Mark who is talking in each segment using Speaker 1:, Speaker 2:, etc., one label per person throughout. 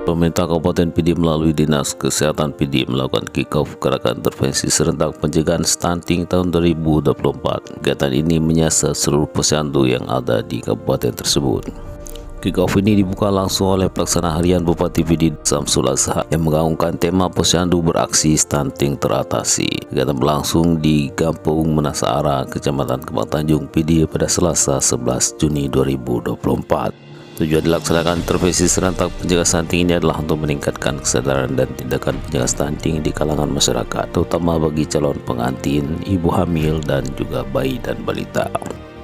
Speaker 1: Pemerintah Kabupaten Pidi melalui Dinas Kesehatan Pidi melakukan kick-off gerakan intervensi serentak pencegahan stunting tahun 2024. Kegiatan ini menyasar seluruh posyandu yang ada di kabupaten tersebut. Kick-off ini dibuka langsung oleh Pelaksana Harian Bupati Pidi Samsul Azhar yang menggaungkan tema posyandu beraksi stunting teratasi. Kegiatan berlangsung di Kampung Menasara, Kecamatan Kembang Tanjung, Pidi pada Selasa 11 Juni 2024. Tujuan dilaksanakan intervensi serentak pencegahan stunting ini adalah untuk meningkatkan kesadaran dan tindakan pencegahan stunting di kalangan masyarakat, terutama bagi calon pengantin, ibu hamil, dan juga bayi dan balita.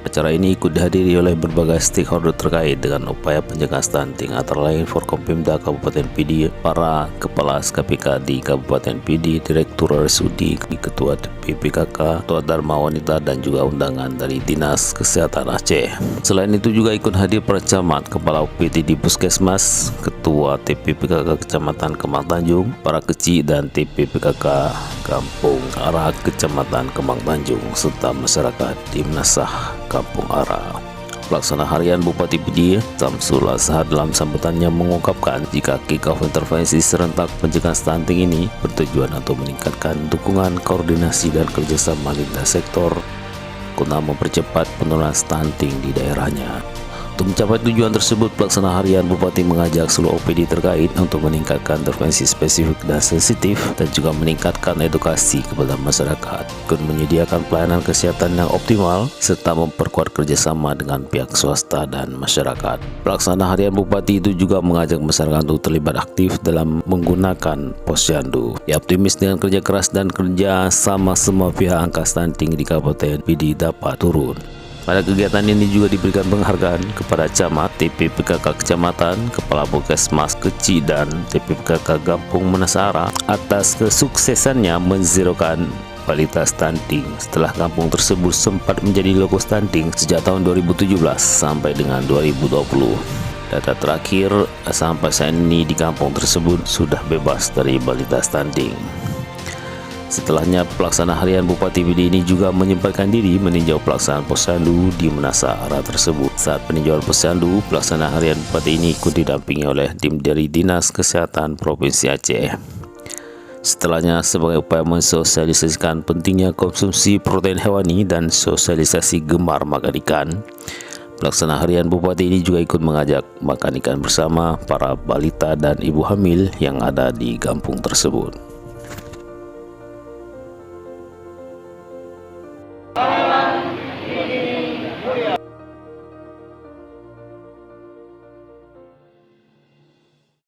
Speaker 1: Acara ini ikut dihadiri oleh berbagai stakeholder terkait dengan upaya pencegahan stunting, antara lain Forkompimda Kabupaten Pidi, para kepala SKPK di Kabupaten Pidi, Direktur RSUD, Ketua PPKK, Ketua Dharma Wanita, dan juga undangan dari Dinas Kesehatan Aceh. Selain itu juga ikut hadir para camat, kepala UPT di Puskesmas, Ketua TPPKK Kecamatan Kembang Tanjung, para kecil dan TPPKK Kampung Arah Kecamatan Kembang Tanjung, serta masyarakat di Menasah Kampung Arah. Pelaksana Harian Bupati Pidi Samsul Azhar dalam sambutannya mengungkapkan jika kick-off intervensi serentak pencegahan stunting ini bertujuan untuk meningkatkan dukungan, koordinasi, dan kerjasama lintas sektor guna mempercepat penurunan stunting di daerahnya. Untuk mencapai tujuan tersebut, Pelaksana Harian Bupati mengajak seluruh OPD terkait untuk meningkatkan intervensi spesifik dan sensitif dan juga meningkatkan edukasi kepada masyarakat, ikut menyediakan pelayanan kesehatan yang optimal, serta memperkuat kerjasama dengan pihak swasta dan masyarakat. Pelaksana Harian Bupati itu juga mengajak masyarakat untuk terlibat aktif dalam menggunakan posyandu. Ia optimis dengan kerja keras dan kerja sama semua pihak angka stunting di Kabupaten Pidi dapat turun. Pada kegiatan ini juga diberikan penghargaan kepada camat, TPPKK Kecamatan, Kepala Puskesmas Kecil, dan TPPKK Kampung Menasara atas kesuksesannya menzerokan balita stunting setelah kampung tersebut sempat menjadi logo stunting sejak tahun 2017 sampai dengan 2020. Data terakhir sampai saat ini di kampung tersebut sudah bebas dari balita stunting. Setelahnya, Pelaksana Harian Bupati Pidi ini juga menyempatkan diri meninjau pelaksanaan posyandu di Menasara tersebut. Saat peninjauan posyandu, Pelaksana Harian Bupati ini ikut didampingi oleh tim dari Dinas Kesehatan Provinsi Aceh. Setelahnya, sebagai upaya mensosialisasikan pentingnya konsumsi protein hewani dan sosialisasi gemar makan ikan, Pelaksana Harian Bupati ini juga ikut mengajak makan ikan bersama para balita dan ibu hamil yang ada di kampung tersebut.